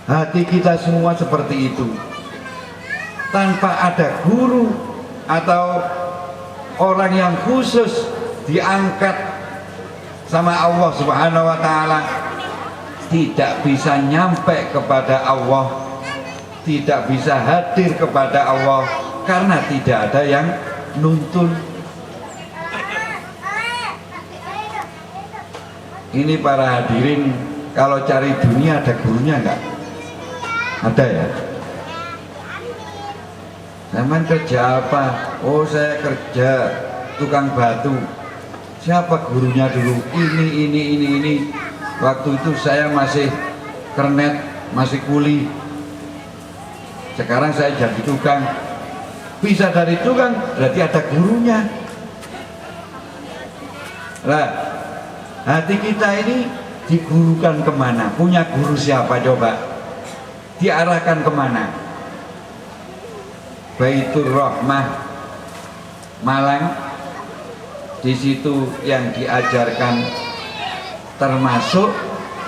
hati kita semua seperti itu. Tanpa ada guru atau orang yang khusus diangkat sama Allah Subhanahu wa Ta'ala, tidak bisa nyampe kepada Allah, tidak bisa hadir kepada Allah, karena tidak ada yang nuntun. Ini para hadirin, kalau cari dunia ada gurunya enggak? Ada ya? Zaman kerja apa? Oh, saya kerja tukang batu. Siapa gurunya dulu? Ini. Waktu itu saya masih kernet, masih kuli. Sekarang saya jadi tukang. Bisa dari tukang, berarti ada gurunya. Lah, hati kita ini digurukan kemana? Punya guru siapa coba? Diarahkan kemana? Baitur Rahmah Malang. Di situ yang diajarkan termasuk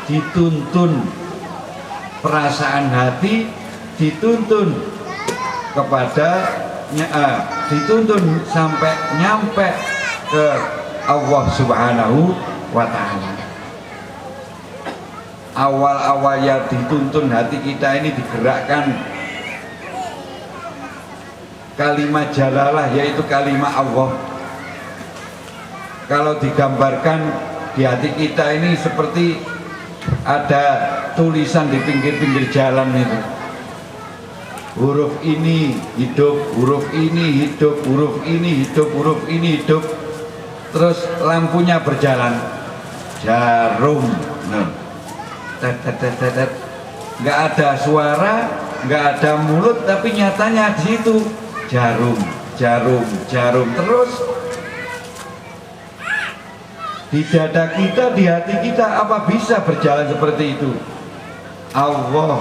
dituntun perasaan hati, dituntun kepada dituntun sampai nyampe ke Allah Subhanahu wa Ta'ala. Awal-awal yang dituntun hati kita ini digerakkan kalimat jalalah, yaitu kalimat Allah. Kalau digambarkan di hati kita ini seperti ada tulisan di pinggir-pinggir jalan itu. Huruf ini hidup, huruf ini hidup, huruf ini hidup, huruf ini hidup. Terus lampunya berjalan, jarum, nggak ada suara, nggak ada mulut, tapi nyatanya di situ jarum, jarum, jarum. Terus di dada kita, di hati kita, apa bisa berjalan seperti itu? Allah,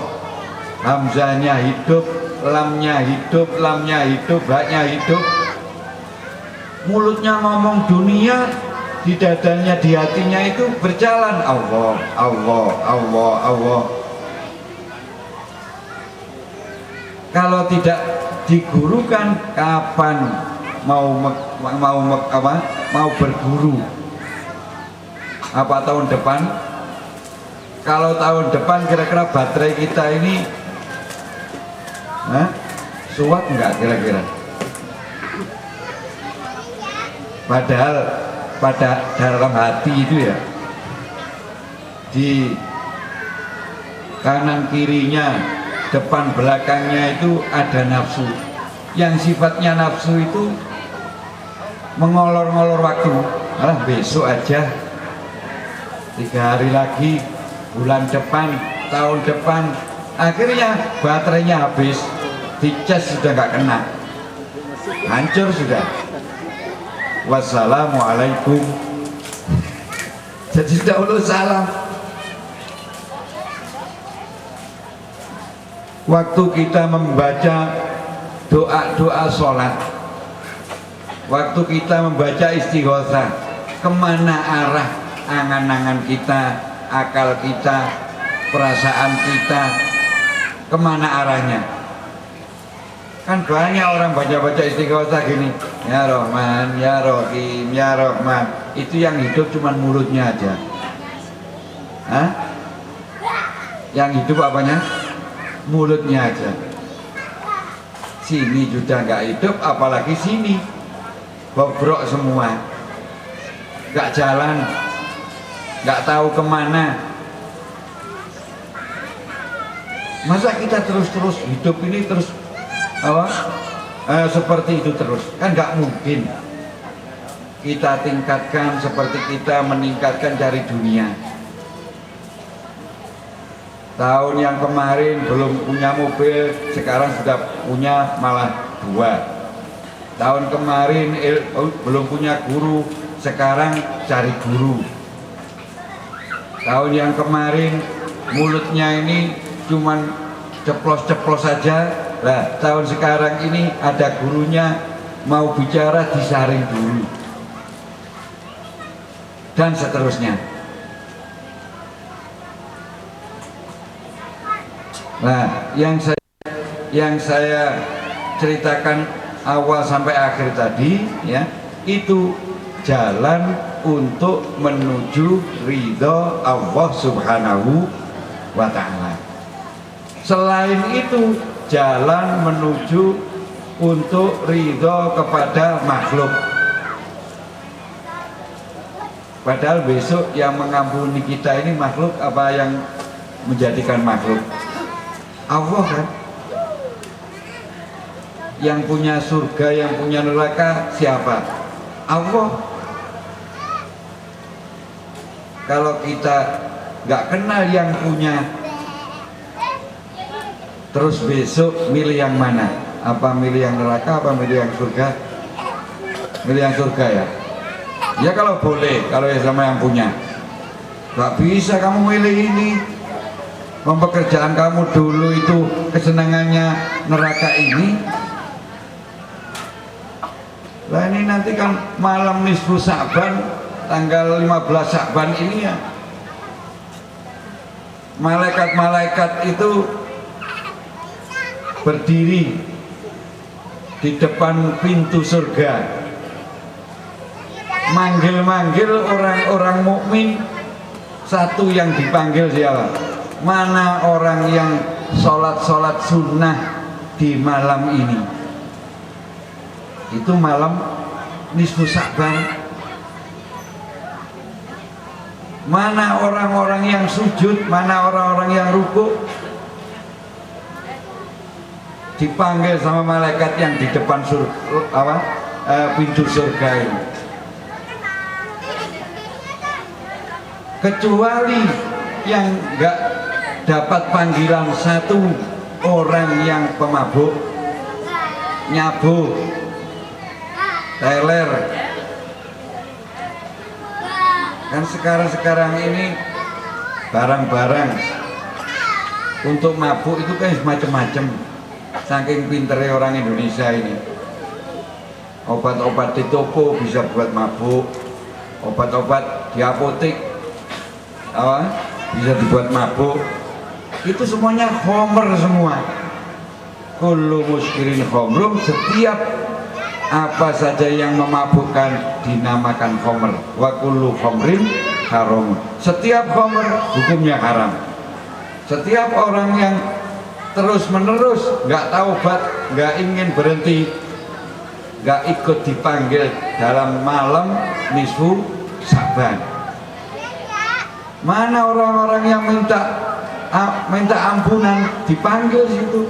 hamzahnya hidup, lamnya hidup, lamnya hidup, haknya hidup. Mulutnya ngomong dunia, di dadanya, di hatinya itu berjalan Allah, Allah, Allah, Allah. Kalau tidak digurukan, kapan mau berguru? Apa tahun depan? Kalau tahun depan kira-kira baterai kita ini suat enggak kira-kira? Padahal pada dalam hati itu ya, di kanan kirinya, depan belakangnya itu ada nafsu. Yang sifatnya nafsu itu mengolor-ngolor waktu. Alah, besok aja, 3 hari lagi, bulan depan, tahun depan. Akhirnya baterainya habis, dicas sudah nggak kena, hancur sudah. Wassalamualaikum. Jadi dahulu salam. Waktu kita membaca doa-doa sholat, waktu kita membaca istighosah, kemana arah angan-angan kita, akal kita, perasaan kita, kemana arahnya? Kan banyak orang baca-baca istighosah gini, ya Rahman, ya Rahim, ya Rahman. Itu yang hidup cuma mulutnya aja. Hah? Yang hidup apanya? Mulutnya aja. Sini sudah nggak hidup, apalagi sini bobrok semua, nggak jalan, nggak tahu kemana. Masa kita terus-terus hidup ini terus seperti itu terus? Kan nggak mungkin. Kita tingkatkan seperti kita meningkatkan dari dunia. Tahun yang kemarin belum punya mobil, sekarang sudah punya malah 2. Tahun kemarin belum punya guru, sekarang cari guru. Tahun yang kemarin mulutnya ini cuman ceplos-ceplos saja. Lah, tahun sekarang ini ada gurunya, mau bicara disaring dulu. Dan seterusnya. Nah, yang saya ceritakan awal sampai akhir tadi ya, itu jalan untuk menuju ridho Allah Subhanahu wa ta'ala. Selain itu jalan menuju untuk ridho kepada makhluk. Padahal besok yang mengampuni kita ini makhluk apa yang menjadikan makhluk? Allah kan? Yang punya surga, yang punya neraka siapa? Allah. Kalau kita nggak kenal yang punya, terus besok milih yang mana? Apa milih yang neraka, apa milih yang surga? Milih yang surga ya? Ya kalau boleh, kalau ya sama yang punya. Gak bisa kamu milih ini. Pekerjaan kamu dulu itu kesenangannya neraka ini. Lah ini nanti kan malam nisfu Sa'ban, tanggal 15 Sa'ban ini ya, malaikat-malaikat itu berdiri di depan pintu surga, manggil-manggil orang-orang mukmin. Satu yang dipanggil siapa? Mana orang yang sholat-sholat sunnah di malam ini? Itu malam nisfu Sa'ban. Mana orang-orang yang sujud, mana orang-orang yang rukuk? Dipanggil sama malaikat yang di depan pintu surga ini. Kecuali yang enggak dapat panggilan satu orang yang pemabuk, nyabu, teler. Kan sekarang ini barang-barang untuk mabuk itu kan macam-macam. Saking pinternya orang Indonesia ini, obat-obat di toko bisa buat mabuk, obat-obat di apotek bisa dibuat mabuk. Itu semuanya khamr semua. Kullu muskirin khamrum, setiap apa saja yang memabukkan dinamakan khamr. Wa kullu khamrin haram, setiap khamr hukumnya haram. Setiap orang yang terus menerus nggak taubat, nggak ingin berhenti, nggak ikut dipanggil dalam malam nisfu Sa'ban. Mana orang-orang yang minta ampunan dipanggil situ.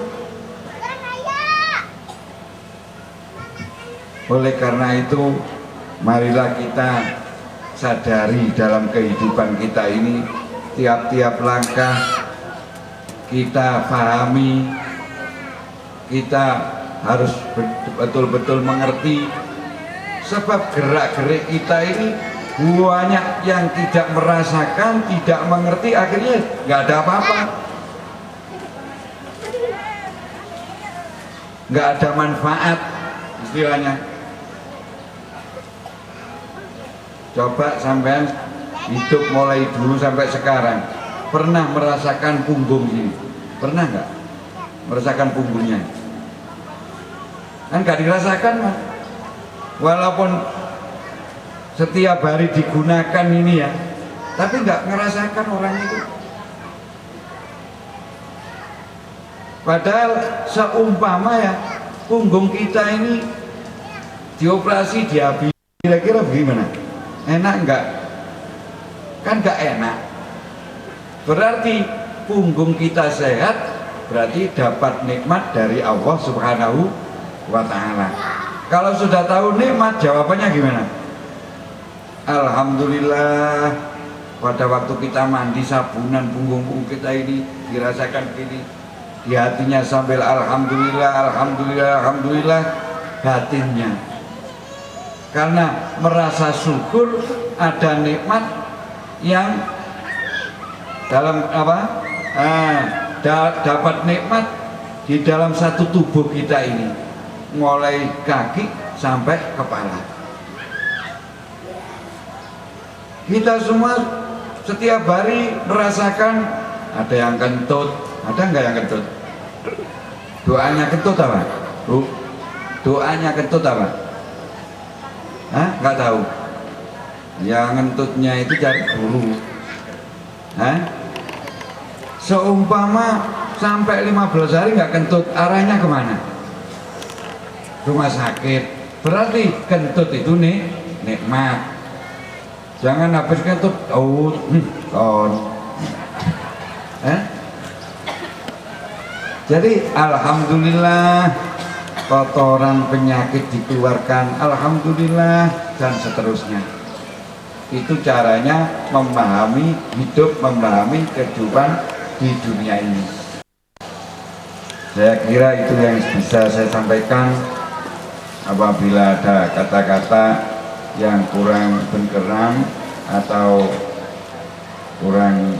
Oleh karena itu, marilah kita sadari dalam kehidupan kita ini, tiap-tiap langkah kita pahami, kita harus betul-betul mengerti, sebab gerak-gerik kita ini banyak yang tidak merasakan, tidak mengerti, akhirnya nggak ada apa-apa, nggak ada manfaat istilahnya. Coba sampean hidup mulai dulu sampai sekarang, pernah merasakan punggung ini? Pernah nggak merasakan punggungnya? Kan nggak dirasakan, Mas. Walaupun setiap hari digunakan ini ya, tapi nggak ngerasakan orang itu. Padahal seumpama ya punggung kita ini dioperasi, dihabisi, kira-kira bagaimana? Enak nggak? Kan nggak enak. Berarti punggung kita sehat, berarti dapat nikmat dari Allah Subhanahu wa ta'ala. Kalau sudah tahu nikmat, jawabannya gimana? Alhamdulillah. Pada waktu kita mandi sabunan, punggung kita ini dirasakan gini, di hatinya sambil alhamdulillah, alhamdulillah, alhamdulillah, batinnya karena merasa syukur ada nikmat yang dalam dapat nikmat di dalam satu tubuh kita ini, mulai kaki sampai kepala. Kita semua setiap hari merasakan ada yang kentut, Ada nggak yang kentut? Doanya kentut apa? Bu, doanya kentut apa? Hah? Nggak tahu. Yang ngentutnya itu cari guru. Hah? Seumpama sampai 15 hari nggak kentut, arahnya kemana? Rumah sakit. Berarti kentut itu nih nikmat. Jangan habis kentut, Jadi alhamdulillah kotoran penyakit dikeluarkan, alhamdulillah, dan seterusnya. Itu caranya memahami hidup, memahami kehidupan di dunia ini. Saya kira itu yang bisa saya sampaikan. Apabila ada kata-kata yang kurang berkenan atau kurang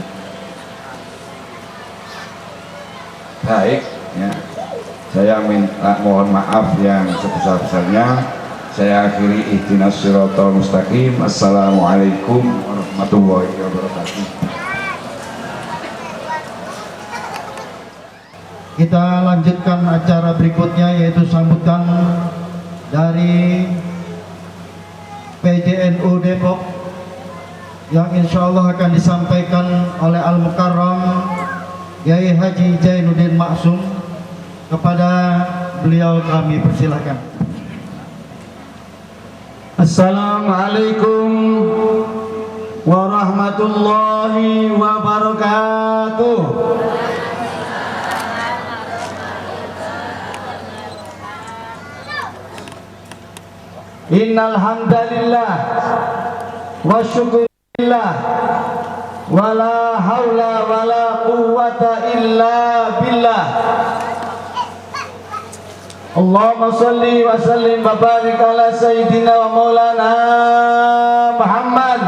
baik, ya, saya mohon maaf yang sebesar-besarnya. Saya akhiri ihdinas siratal mustaqim. Assalamualaikum warahmatullahi wabarakatuh. Kita lanjutkan acara berikutnya, yaitu sambutan dari PJNU Depok yang insya Allah akan disampaikan oleh Al-Mukarram Kiai Haji Zainuddin Maksum. Kepada beliau kami persilahkan. Assalamualaikum warahmatullahi wabarakatuh. Innal hamdalillah wa syukurillah wa la haula wa la quwwata illa billah. Allahumma salli wa sallim wa barik ala sayyidina wa maulana Muhammad.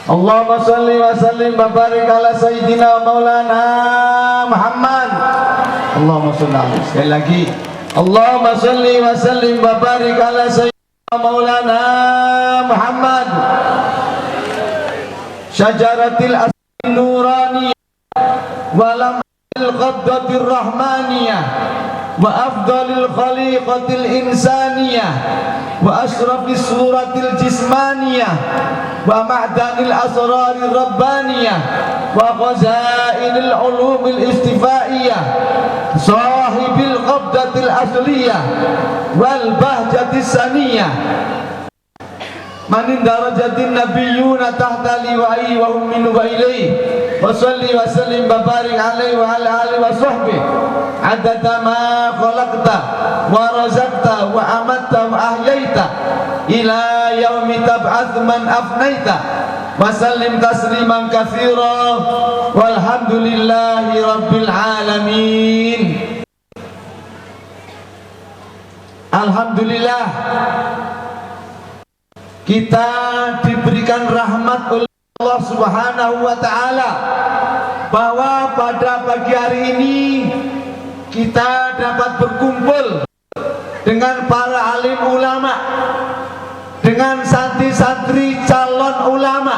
Allahumma salli wa sallim wa barik ala sayyidina wa maulana Muhammad. Allahumma salli alaihi. Sekali lagi, Allahumma salli wa sallim wa barik ala sayyidina maulana Muhammad. Syajaratil asli nuraniyah walam al-qabdatir rahmaniyah wa afdalil khaliqatil insaniyah wa asrafis suratil jismaniyah wa ma'danil asrarir rabbaniyah wa khazainil ulumil istifaiyah sahibil qabdatil asliyah wal bahjatis saniyah manin darajatin nabiyyuna tahta liwa'i wa hum minhu wa ilayhi wa salli wa sallim wa barik alaihi wa ala alihi wa sahbihi adada ma khalaqta wa razaqta wa amatta wa ahyaita ila yaumi tab'ats man afnaita wa sallim tasliman katsira walhamdulillahi rabbil alamin. Alhamdulillah, kita diberikan rahmat oleh Allah Subhanahu wa ta'ala bahwa pada pagi hari ini kita dapat berkumpul dengan para alim ulama, dengan santri-santri calon ulama,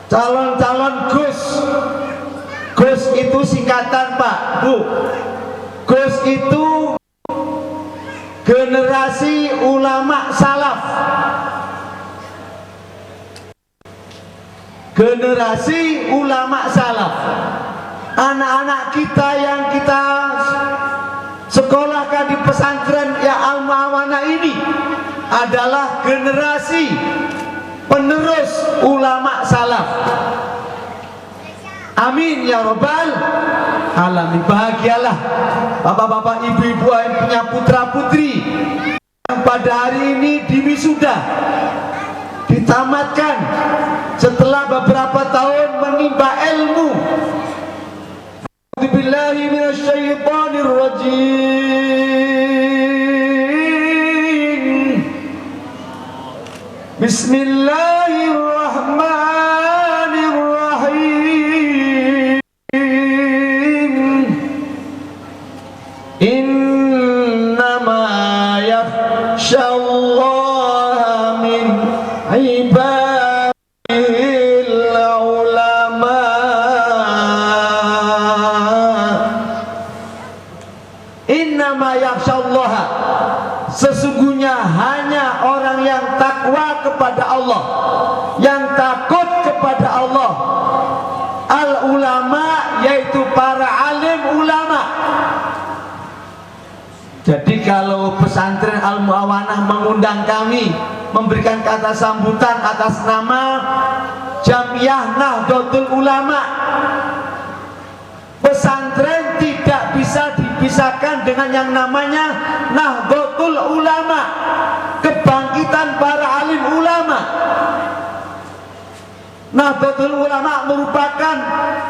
calon-calon Gus. Gus itu singkatan Pak, Bu. Gus itu generasi ulama salaf, generasi ulama salaf. Anak-anak kita yang kita sekolahkan di pesantren ya Al-Mu'awana ini adalah generasi penerus ulama salaf. Amin ya robbal alamin. Bahagialah bapak-bapak, ibu-ibu yang punya putra-putri yang pada hari ini diwisuda, ditamatkan setelah beberapa tahun menimba ilmu. A'udzubillahi minasyaitonir rajim. Bismillahirrahmanirrahim. Innama yakhshallaha min ibadihil ulama. bertakwa kepada Allah, yang takut kepada Allah. Al ulama yaitu para alim ulama. Jadi kalau pesantren Al Muawanah mengundang kami, memberikan kata sambutan atas nama Jamiah Nahdlatul Ulama, pesantren tidak bisa dipisahkan dengan yang namanya Nahdlatul Ulama, kebangkitan para alim ulama. Nahdlatul Ulama merupakan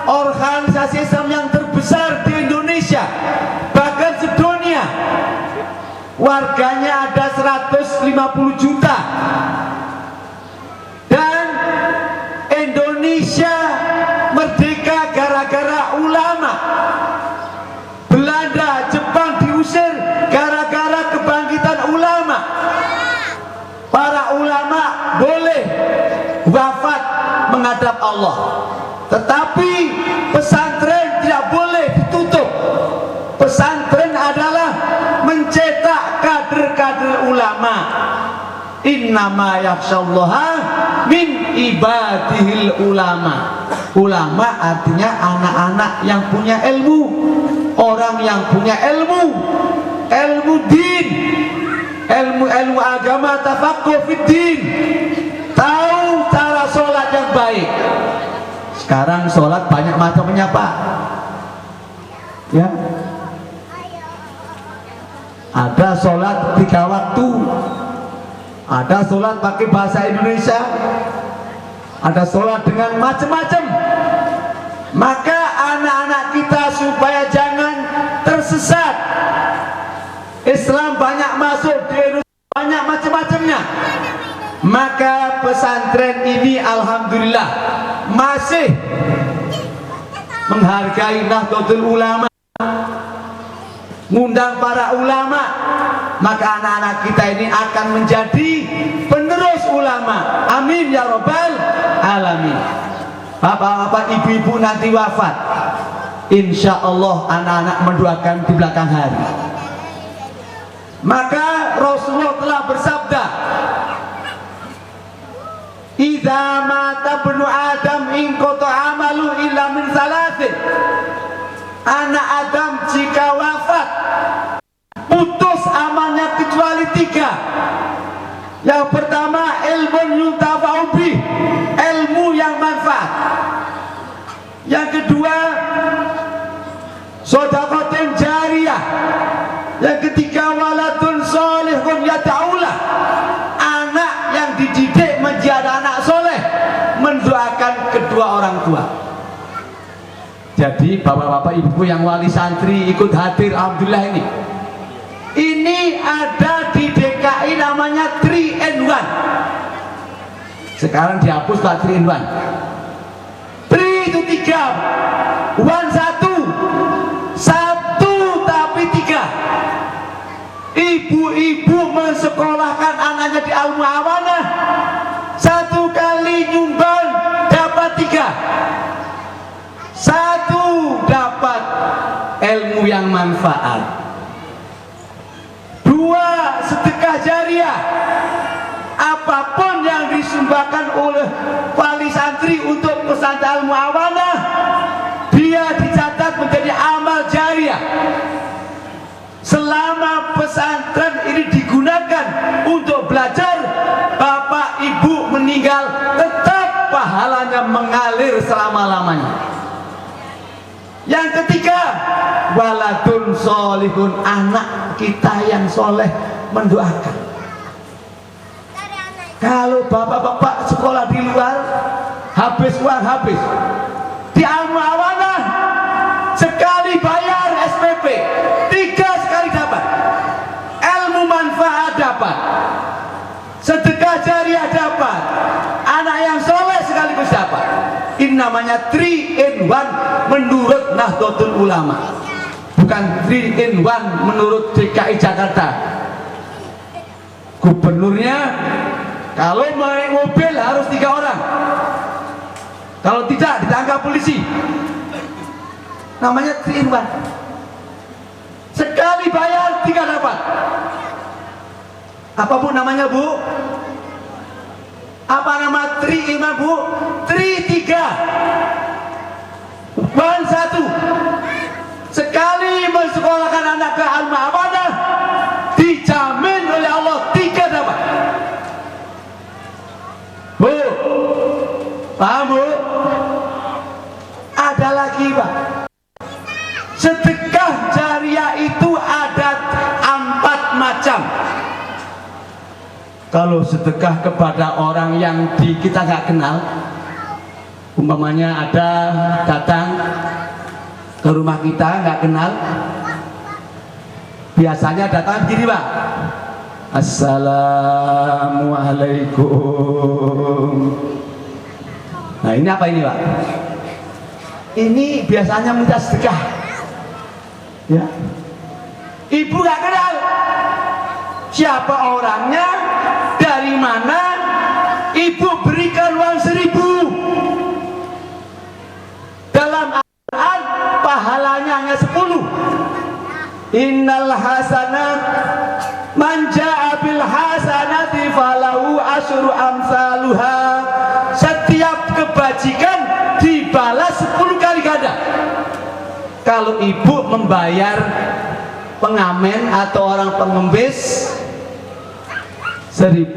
organisasi Islam yang terbesar di Indonesia, bahkan sedunia. Warganya ada 150 juta. Dan Indonesia merdeka gara-gara ulama. Belanda, Jepang diusir gara-gara kebangkitan ulama. Para ulama boleh wafat menghadap Allah, tetapi pesantren tidak boleh ditutup. Pesantren adalah mencetak kader-kader ulama. Innama yakhsyallaha min ibadihil ulama. Ulama artinya anak-anak yang punya ilmu, orang yang punya ilmu, ilmu din, ilmu agama, tafaqquh fid din, tahu cara sholat yang baik. Sekarang sholat banyak macamnya Pak, ya. Ada sholat 3 waktu, ada sholat pakai bahasa Indonesia, ada sholat dengan macam-macam. Maka anak-anak kita supaya jangan tersesat, Islam banyak masuk di Indonesia, banyak macam-macamnya. Maka pesantren ini alhamdulillah masih menghargai Nahdlatul Ulama, ngundang para ulama. Maka anak-anak kita ini akan menjadi penerus ulama. Amin ya rabbal alamin. Bapak-bapak, ibu-ibu nanti wafat, insya Allah anak-anak mendoakan di belakang hari. Maka Rasulullah telah bersabda, idza mata ibnu Adam inqata amalu illa min salasin. Anak Adam jika wafat putus amalnya kecuali 3. Yang pertama ilmu yuntafa'u bih, ilmu yang manfaat. Yang kedua shadaqatin jariyah. Yang ketiga waladun sholihun yad'ulah, anak yang dididik menjadi anak soleh, mendoakan kedua orang tua. Jadi bapak-bapak ibu yang wali santri ikut hadir, alhamdulillah. Ini ada di DKI namanya 3-in-1. Sekarang dihapus Pak 3-in-1. 3 itu 3, 1 1, 1 tapi 3. Ibu-ibu mensekolahkan anaknya di Al Muawanah, 1 kali nyumbang dapat 3. 1 dapat ilmu yang manfaat, 2 sedekah jariah. Apapun yang disumbangkan oleh wali santri untuk pesantren Al Muawanah, dia dicatat menjadi amal jariah. Selama pesantren ini digunakan untuk belajar, bapak ibu meninggal tetap pahalanya mengalir selama-lamanya. Yang ketiga, waladun sholihun, anak kita yang soleh mendoakan. Kalau bapak-bapak sekolah di luar, habis uang habis. Di Al Muawanah sekali bayar SPP, 3 sekali dapat. Ilmu manfaat dapat, sedekah jariah dapat, anak yang soleh sekaligus dapat. Ini namanya 3-in-1 menurut Nahdlatul Ulama, bukan 3-in-1 menurut DKI Jakarta. Gubernurnya kalau naik mobil harus 3 orang, kalau tidak ditangkap polisi. Namanya 3-in-1. Sekali bayar 3 dapat. Apapun namanya Bu, Apa nama tri imam bu? Tri 3 Wan 1. Sekali mensekolahkan anak ke al-mu'awadah dijamin oleh Allah 3 dapat. Bu, paham bu? Ada lagi pak, sedekah jariah itu ada 4 macam. Kalau sedekah kepada orang yang kita nggak kenal, umpamanya ada datang ke rumah kita nggak kenal, biasanya datang begini pak, Assalamualaikum. Nah ini apa ini pak? Ini biasanya minta sedekah, ya. Ibu nggak kenal siapa orangnya, dari mana, ibu berikan uang 1000. Dalam Al-Quran pahalanya hanya 10. Innal hasanat man ja'a bil hasanati falahu asyru amsaluha. Setiap kebajikan dibalas 10 kali ganda. Kalau ibu membayar pengamen atau orang pengemis 1000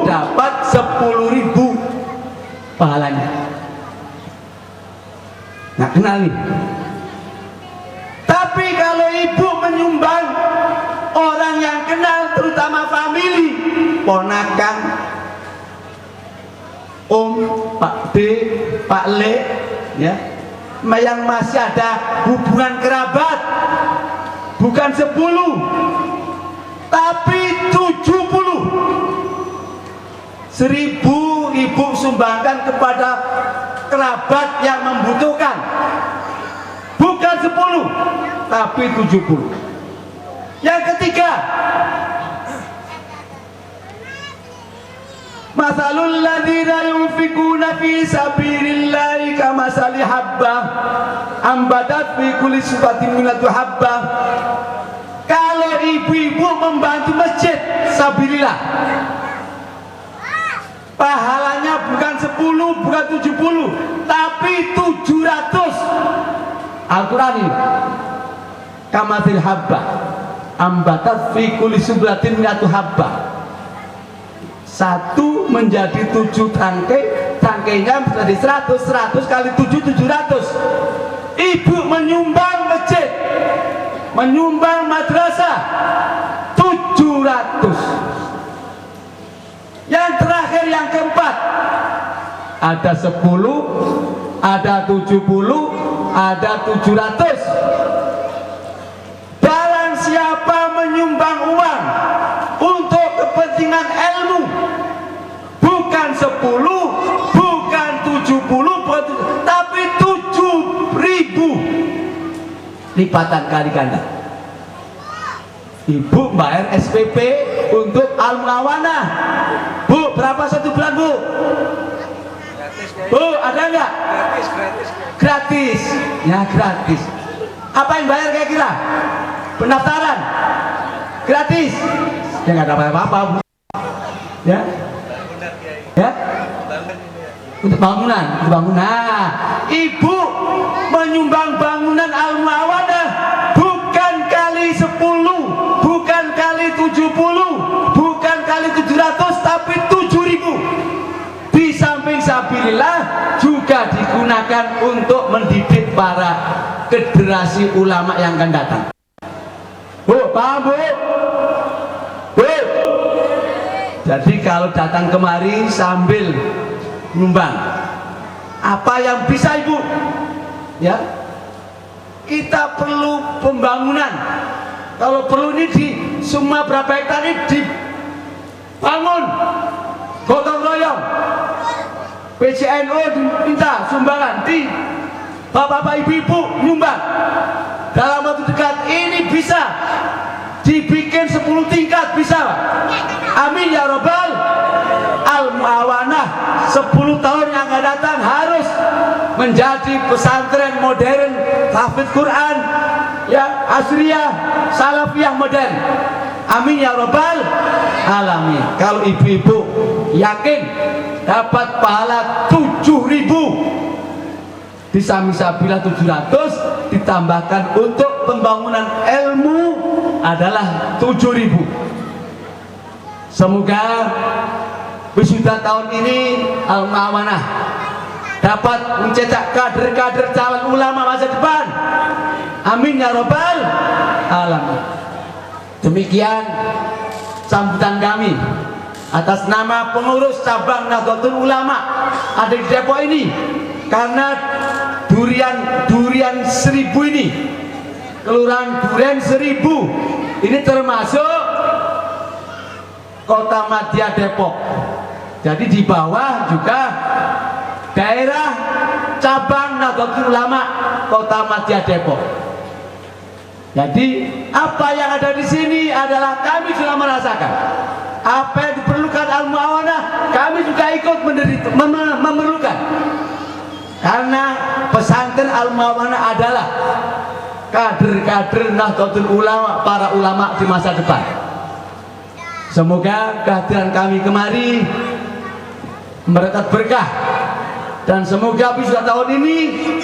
dapat 10.000 pahalanya. Nggak kenal nih. Tapi kalau ibu menyumbang orang yang kenal, terutama famili, ponakan, Om, Pak D, Pak Le, ya, yang masih ada hubungan kerabat, bukan 10 tapi 70. 1000 ibu sumbangkan kepada kerabat yang membutuhkan, bukan 10 tapi 70. Yang ketiga, masalul ladzina yunfikuna fi sabilillahi kamasali habbah ambadat fi kulli subatin minatu habbah. Kalau ibu-ibu membantu masjid sabilillah, pahalanya bukan 10, bukan 70 tapi 700. Al-Quran ini kamatil habbah ambatat fi kulli subatin minatu habbah. 1 menjadi 7 tangkai, tangkainya menjadi 100, 100 kali 7, 700. Ibu menyumbang masjid, menyumbang madrasah 700. Yang terakhir, yang keempat, ada 10, ada 70, ada 700. Barang siapa menyumbang uang untuk kepentingan ilmu, bukan 10, bukan 70, tapi 7.000 lipatan kali ganda. Ibu bayar SPP untuk al-muawanah. Bu, berapa 1 bulan bu? Bu, ada nggak? Gratis. Ya gratis. Apa yang bayar kira-kira? Pendaftaran? Gratis. Ya nggak dapat apa-apa bu. Ya? Ya? Untuk bangunan, untuk bangunan. Nah, ibu menyumbang bangunan al-muawanah bukan kali 10, bukan kali 70, bukan kali 700, tapi 7.000. Di samping sabilillah juga digunakan untuk mendidik para generasi ulama yang akan datang. Bu, paham bu? Bu. Jadi kalau datang kemari sambil nyumbang, apa yang bisa ibu? Ya, kita perlu pembangunan. Kalau perlu ini di semua berapa hektar ini dibangun gotong royong. PCNO diminta sumbangan, di bapak-bapak ibu-ibu nyumbang. Dalam waktu dekat ini bisa dibikin 10 tingkat, bisa Pak? Amin ya robbal al-muawanah. 10 tahun yang akan datang harus menjadi pesantren modern, tahfidz Quran yang asriyah, salafiyah modern. Amin ya robbal alamin. Kalau ibu-ibu yakin dapat pahala 7.000, disamisabila 700 ditambahkan untuk pembangunan ilmu adalah 7.000. Semoga wisuda tahun ini Al-Mu'awanah dapat mencetak kader-kader calon ulama masa depan. Amin ya robbal alamin. Demikian sambutan kami atas nama pengurus cabang Nahdlatul Ulama ada di Depok ini, karena durian 1000 ini, kelurahan Durian 1000 ini termasuk Kota Madya Depok. Jadi di bawah juga daerah cabang Nahdlatul Ulama Kota Madya Depok. Jadi apa yang ada di sini adalah kami sudah merasakan. Apa yang diperlukan Al-Mu'awanah kami juga ikut memerlukan. Karena pesantren Al-Mu'awanah adalah kader-kader Nahdlatul Ulama, para ulama di masa depan. Semoga kehadiran kami kemari mendapat berkah, dan semoga wisuda tahun ini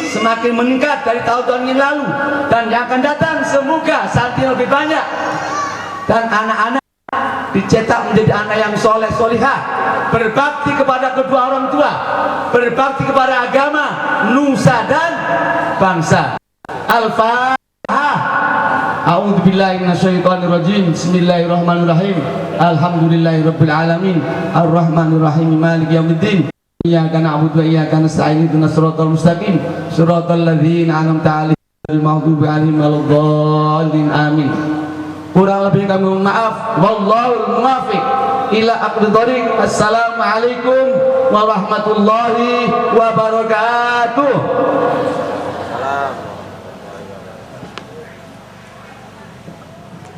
semakin meningkat dari tahun-tahun yang lalu, dan yang akan datang semoga santri lebih banyak dan anak-anak dicetak menjadi anak yang soleh solihah, berbakti kepada kedua orang tua, berbakti kepada agama, nusa dan bangsa. Al-Fatihah. A'udzubillahi minasyaitonirrajim. Bismillahirrahmanirrahim. Alhamdulillahirabbil alamin. Arrahmanirrahim. Maliki yaumiddin. Iyyaka na'budu wa iyyaka nasta'in. Ihdinas siratal mustaqim. Siratal ladzina an'amta 'alaihim ghairil maghdubi 'alaihim waladdallin. Amin. Kurang lebih kami mohon maaf. Wallahul muwaffiq ila aqwamit thoriq. Assalamualaikum warahmatullahi wabarakatuh.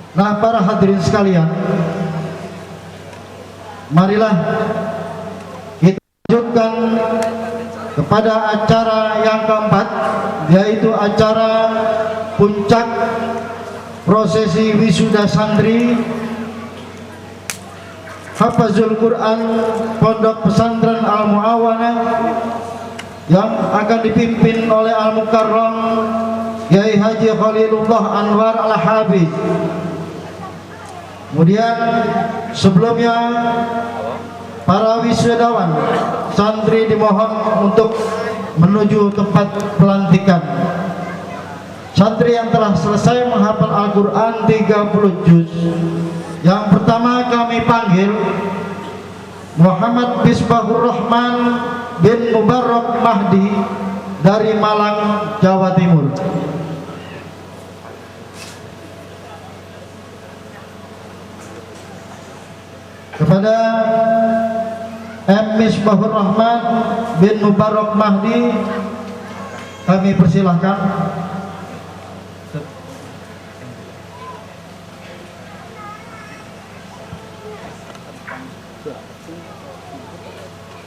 Nah, para hadirin sekalian, marilah kita lanjutkan kepada acara yang keempat, yaitu acara puncak prosesi wisuda santri Hafazul Quran Pondok Pesantren Al-Mu'awanah yang akan dipimpin oleh Al-Mukarram Kiai Haji Khalilullah Anwar Al-Hafiz. Kemudian sebelumnya para wisudawan santri dimohon untuk menuju tempat pelantikan. Santri yang telah selesai menghafal Al-Quran 30 juz, yang pertama kami panggil Muhammad Bisbahur Rahman bin Mubarak Mahdi dari Malang, Jawa Timur. Kepada M. Misbahur Rahman bin Mubarak Mahdi kami persilahkan.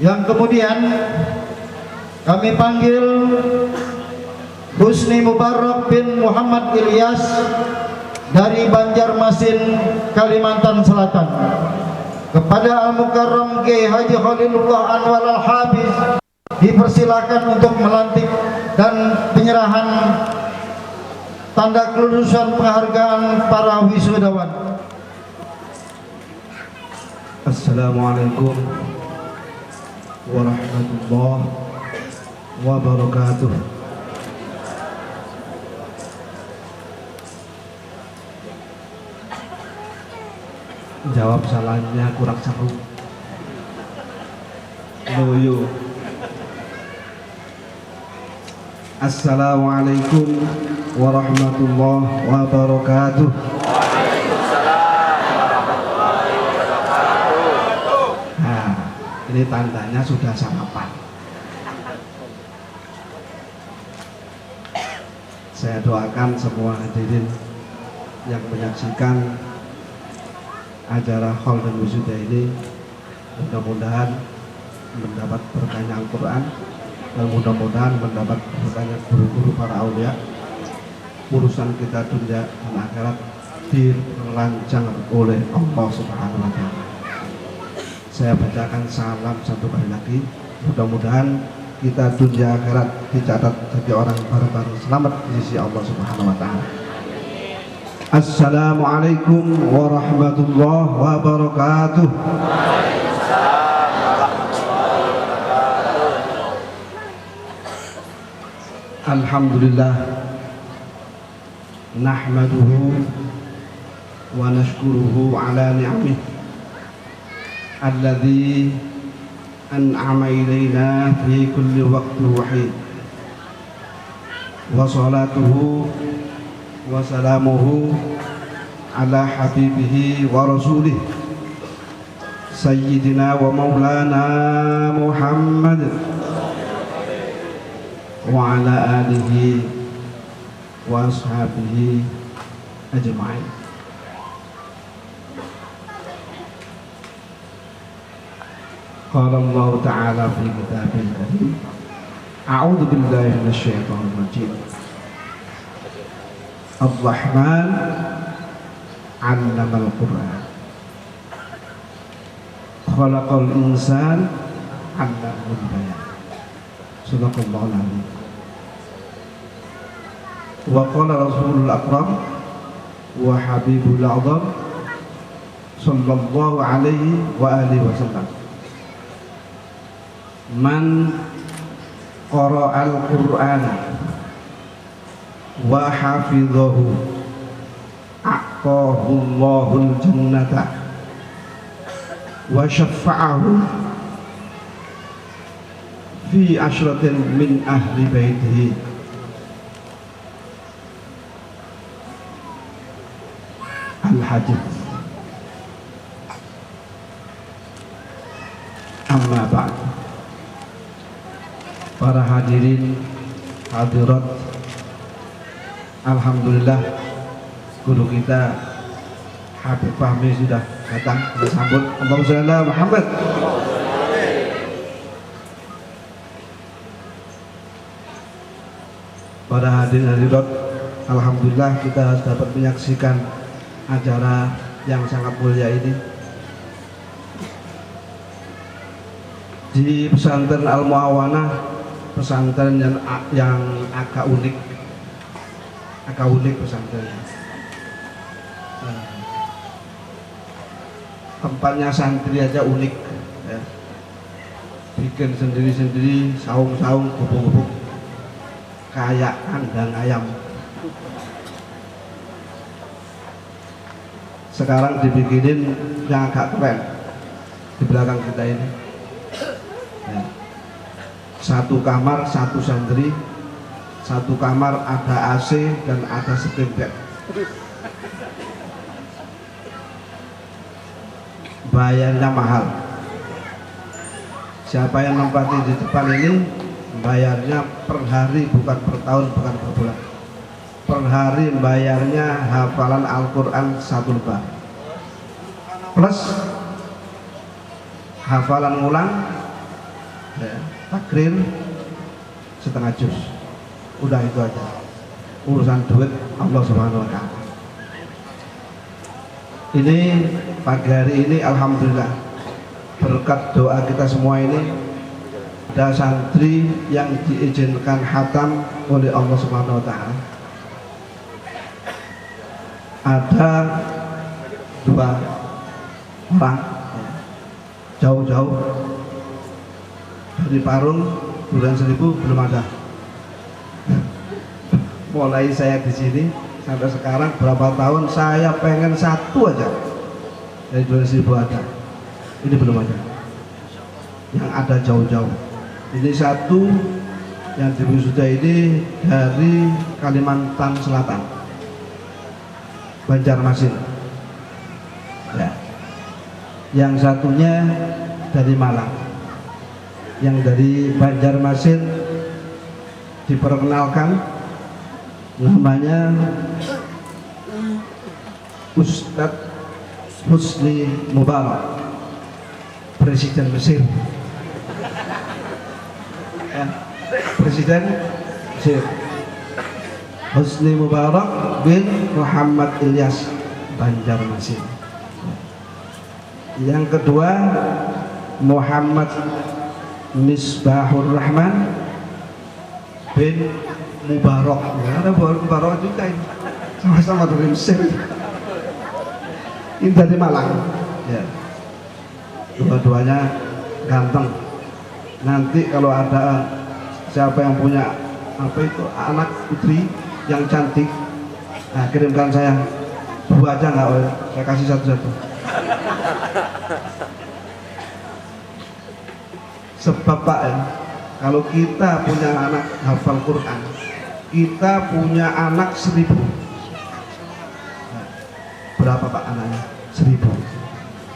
Yang kemudian kami panggil Husni Mubarak bin Muhammad Ilyas dari Banjarmasin, Kalimantan Selatan. Kepada Al-Mukarram Kiai Haji Khalilullah Anwar Al-Hafiz dipersilakan untuk melantik dan penyerahan tanda kelulusan penghargaan para wisudawan. Assalamualaikum warahmatullahi wabarakatuh. Jawab salahnya kurang seru. Loyo. Assalamualaikum warahmatullahi wabarakatuh. Nah, ini tandanya sudah sarapan. Saya doakan semua hadirin yang menyaksikan acara haul dan wisuda ini mudah-mudahan mendapat berkahnya Al-Quran, dan mudah-mudahan mendapat berkahnya guru-guru para aulia. Urusan kita dunia dan akhirat dilancar oleh Allah Subhanahu wa Ta'ala. saya bacakan salam satu kali lagi. Mudah-mudahan kita dunia akhirat dicatat jadi orang bareng-bareng selamat di sisi Allah Subhanahu wa taala. Assalamualaikum warahmatullahi wabarakatuh. Alhamdulillah nahmaduhu wa nashkuruhu ala ni'amih alladhi an'ama ilayna fi kulli waqti wahid wa salatuhu wa salamuhu ala habibihi wa rasulih sayyidina wa maulana Muhammad wa ala alihi wa ashabihi ajma'in. Qala Allah Ta'ala fi kitabil karim, a'udzu billahi minasyaitonir rajim. Ar-Rahman 'allamal Qur'an, khalaqal insan 'allamahul bayan. Sadaqallahul azim. Wa qala Rasulul Akram wa Habibul A'zam sallallahu alaihi wa alihi wasallam, man qara'al Qur'ana wa hafidhahu a'tahu Allahul jannata wa syafa'ahu fi asyratin min ahli baitihi. Al-Hadits. Amma ba'd. Para hadirin hadirat, alhamdulillah guru kita Habib Fahmi sudah datang. Kita sambut. Allahumma shalli ala Muhammad. Para hadirin hadirat, alhamdulillah kita dapat menyaksikan acara yang sangat mulia ini di pesantren Al-Mu'awanah, pesantren yang agak unik pesantrennya. Tempatnya santri aja unik ya. Bikin sendiri-sendiri, saung-saung, gubuk-gubuk kayak kandang ayam. Sekarang dibikinin yang agak keren di belakang kita ini ya. Satu kamar, satu santri, satu kamar ada AC dan ada sleeping bag. Bayarnya mahal. Siapa yang menempati di depan ini bayarnya per hari, bukan per tahun, bukan per bulan. Per hari bayarnya hafalan Al-Quran 1 lembar plus hafalan ulang ya, takrir setengah juz. Udah itu aja. Urusan duit Allah Subhanahu wa ta'ala. Ini pagi hari ini alhamdulillah berkat doa kita semua ini ada santri yang diizinkan khatam oleh Allah Subhanahu wa ta'ala. Ada 2 orang jauh-jauh dari Parung, Durian Seribu belum ada. Mulai saya di sini sampai sekarang berapa tahun saya pengen satu aja dari Durian Seribu ada. Ini belum ada. Yang ada jauh-jauh. Ini satu yang diwisuda ini dari Kalimantan Selatan, Banjarmasin ya. Yang satunya dari Malang. Yang dari Banjarmasin diperkenalkan namanya Ustadz Husni Mubarak, Presiden Mesir ya. Presiden Mesir Husni Mubarak bin Muhammad Ilyas, Banjarmasin. Yang kedua Muhammad Misbahur Rahman bin Mubarak. Ya, ada Mubarak juga ini. Sama-sama dari Mesir. Ini dari Malang. Ya. Dua-duanya ganteng. Nanti kalau ada siapa yang punya apa itu anak putri yang cantik, nah kirimkan saya. Dua aja nggak, saya kasih satu-satu. Sebab Pak ya, kalau kita punya anak hafal Quran, kita punya anak 1000. Nah, berapa Pak anaknya? 1000.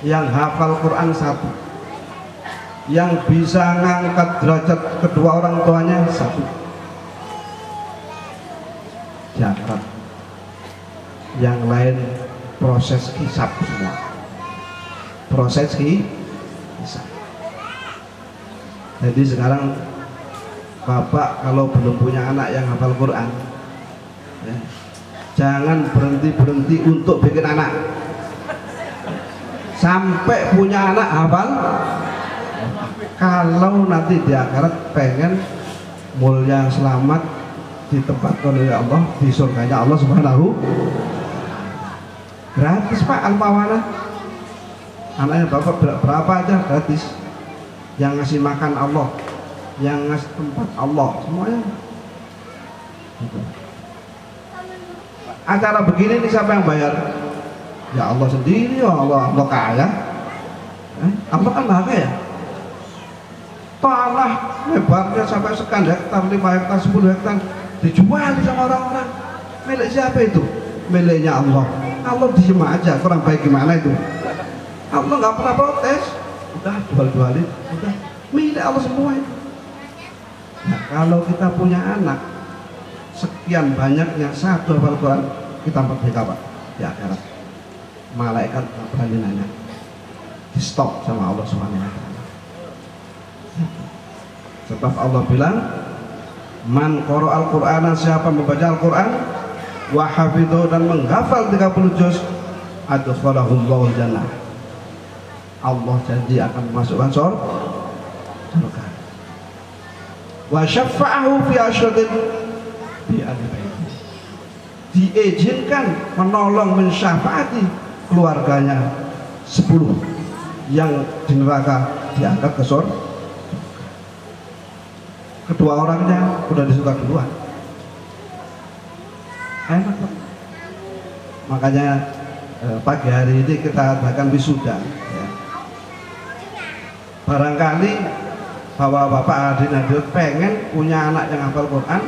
Yang hafal Quran 1, yang bisa ngangkat derajat kedua orang tuanya 1. Jakarta. Yang lain proses hisab semua. Proses hisab. Jadi sekarang Bapak kalau belum punya anak yang hafal Quran, ya, jangan berhenti untuk bikin anak. Sampai punya anak hafal. Kalau nanti di akhirat pengen mulia selamat ditempatkan oleh Allah di surganya Allah Subhanahu, gratis Pak al-mawana. Anaknya Bapak berapa aja gratis. Yang ngasih makan Allah, yang ngasih tempat Allah, semuanya gitu. Acara begini ini siapa yang bayar? Ya Allah sendiri. Ya Allah kaya. Allah kan maha kaya. Tanah lebarnya sampai sekian hektar, 5 hektar, 10 hektar dijual sama orang-orang. Milik siapa itu? Miliknya Allah. Allah diem aja, kurang baik gimana itu? Allah nggak pernah protes. Udah jual-jualin, udah milik Allah semua itu. Nah kalau kita punya anak sekian banyaknya satu hafal Quran, kita merdeka Pak di akhirat. Malaikat nggak berani nanya, di stop sama Allah Subhanahu wa Ta'ala. Sebab Allah bilang, man qara'al Qur'ana, siapa membaca Al-Quran wa hafidhu dan menghafal 30 juz, adkhalahullahu jannah, Allah janji akan memasukkan surga. Wa syafa'ahu fi asyratin bi al-baiti, diizinkan menolong mensyafaati keluarganya 10 yang di neraka diangkat ke surga. Kedua orangnya udah disuka duluan. Enak Pak. Makanya pagi hari ini kita adakan wisuda ya. Barangkali bapak-bapak hadirin pengen punya anak yang hafal Quran,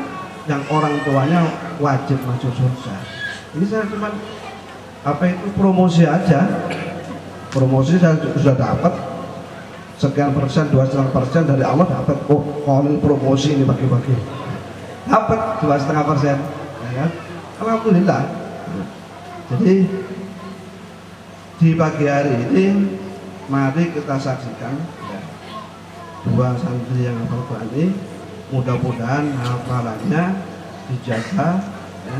yang orang tuanya wajib masuk surga. Ini saya cuma apa itu promosi aja. Promosi saya sudah dapat sekian persen, 2,5% dari Allah dapat. Oh, kalau promosi ini bagi-bagi dapat 2,5%, ya kan? Alhamdulillah. Jadi di pagi hari ini mari kita saksikan ya, 2 santri yang hafal Quran ini, mudah-mudahan hafalannya dijaga ya,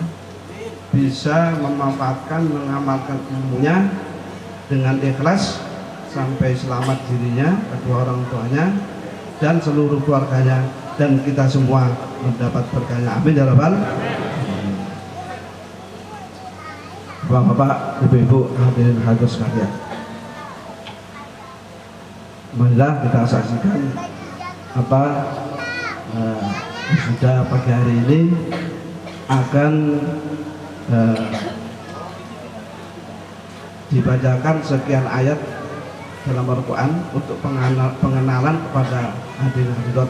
bisa memanfaatkan, mengamalkan ilmunya dengan ikhlas sampai selamat dirinya, kedua orang tuanya, dan seluruh keluarganya, dan kita semua mendapat berkahnya. Amin ya rabbal alamin. Bapak-bapak, ibu-ibu, hadirin hadirat sekalian, marilah kita saksikan apa sudah pagi hari ini akan dibacakan sekian ayat dalam Al-Quran untuk pengenalan kepada hadirin hadirat.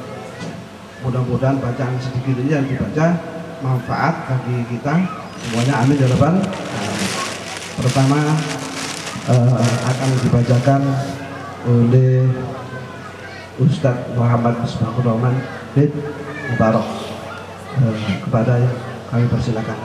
Mudah-mudahan bacaan sedikit ini yang dibaca manfaat bagi kita semuanya. Amin ya rabbal alamin. Pertama akan dibacakan oleh Ustadz Muhammad Misbahur Rahman bin Mubarak. Kepada kami persilakan.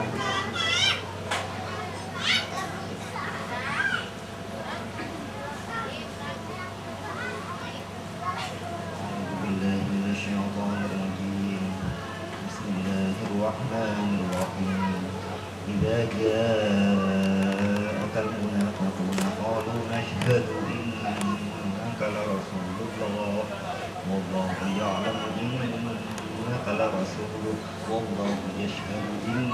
لرسول الله والله يعلم إنك لرسوله والله يشهد إن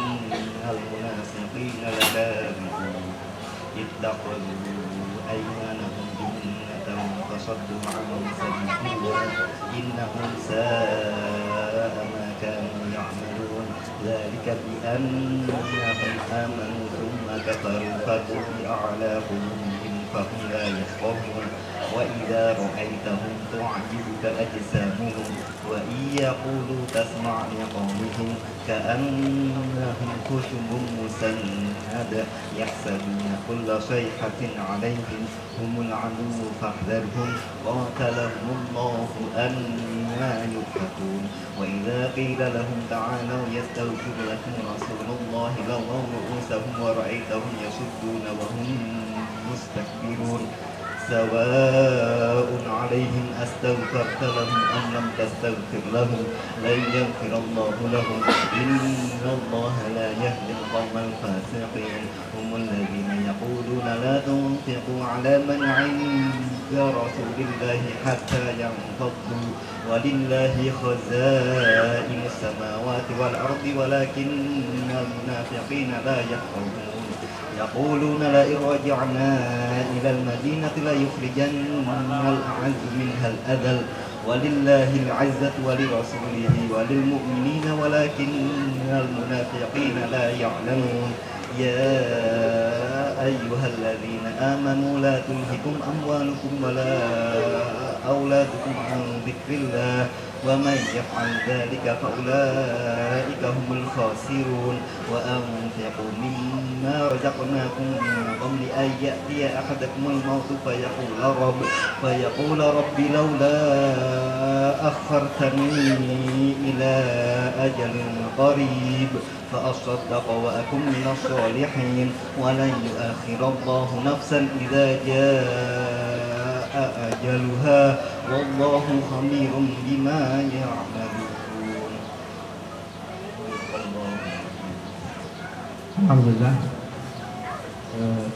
المنافقين لكاذبون اتخذوا أيمانهم جنة فصدوا عن سبيل الله إنهم ساء ما كانوا يعملون ذلك بأنهم آمنوا ثم كفروا فطبع على قلوبهم فهم لا يفقهون وإذا رأيتهم تعجبك أجسامهم وإن يقولوا تسمع لقولهم كأنهم خشب مسندة يحسبون كل صيحة عليهم هم العدو فاحذرهم قاتلهم الله أنى يؤفكون وإذا قيل لهم تعالوا يستغفر لكم رسول الله لووا رؤوسهم ورأيتهم يصدون وهم مستكبرون سواء عليهم أستغفرت لهم أم لم تستغفر لهم لن يغفر الله لهم إن الله لا يهدي القوم الفاسقين هم الذين يقولون لا تنفقوا على من عند رسول الله حتى ينفضوا ولله خزائن السماوات والأرض ولكن المنافقين لا يفقهون يقولون لئن رجعنا إلى المدينة ليخرجن الأعز منها الأذل ولله العزة ولرسوله وللمؤمنين ولكن المنافقين لا يعلمون يا أيها الذين آمنوا لا تلهكم أموالكم ولا أولادكم عن ذكر الله ومن يفعل ذلك فأولئك هم الخاسرون وأنفقوا مما رزقناكم من قبل أن يأتي أحدكم الموت فيقول رب لولا أخرتني إلى أجل قريب فأصدق وأكن من الصالحين ولن يؤخر الله نفسا إذا جاء أجلها والله خبير بما يعملون. Alhamdulillah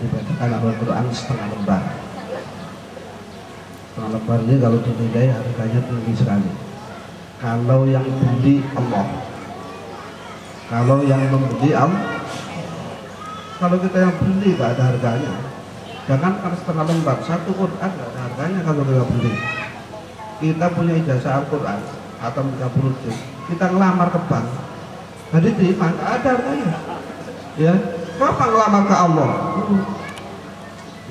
dibacakan Al-Quran setengah lembar. Setengah lembar ini kalau dinilai harganya tinggi sekali. Kalau yang beli Allah, kalau yang membeli Allah, kalau kita yang beli gak ada harganya. Jangan kan setengah lembar, satu Quran gak ada harganya kalau kita beli. Kita punya ijazah Al-Quran atau 30 juz, kita ngelamar ke bank, jadi terima, gak ada harganya. Ya, kapan ngelamar ke Allah?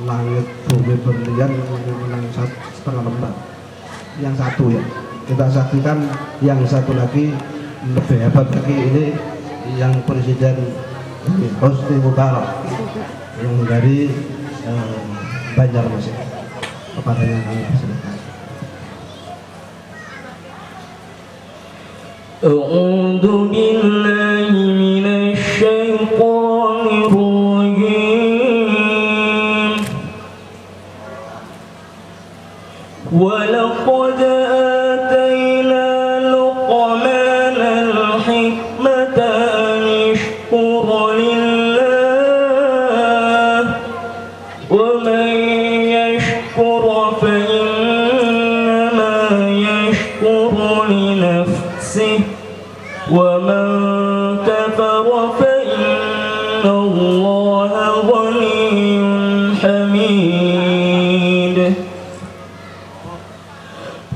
Langit bumi berlian menang setengah lembar. Yang satu ya, kita saksikan yang satu lagi lebih hebat lagi, ini yang Presiden Hosni Mubarak yang dari Banjarmasin. Kepadanya kami persilakan. A'udzu billahi minasy syaithanir rajim. Wa laqad atayna Luqmana al-hikmata an yashkur lillah wa man yashkur fa innama yashkuru li nafsihi ومن كفر فإن الله غني حميد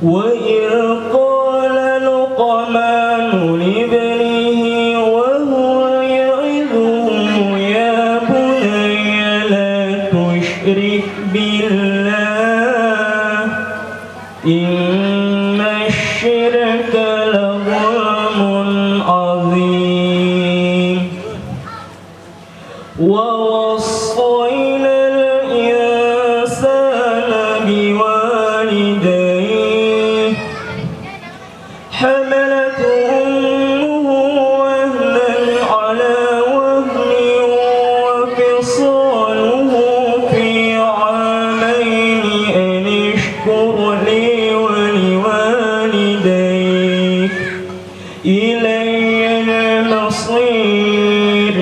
وإذ قال لقمان لابنه وهو يعظه يا بني لا تشرك بالله إن الشرك عظيم ووصينا الإنسان بوالديه حملته أمه وهنا على وهن وفصاله في عامين أن اشكر لي ولوالديك إلي المصير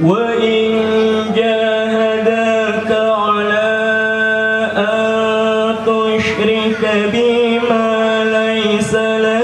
وإن جاهداك على أن بي ما ليس لك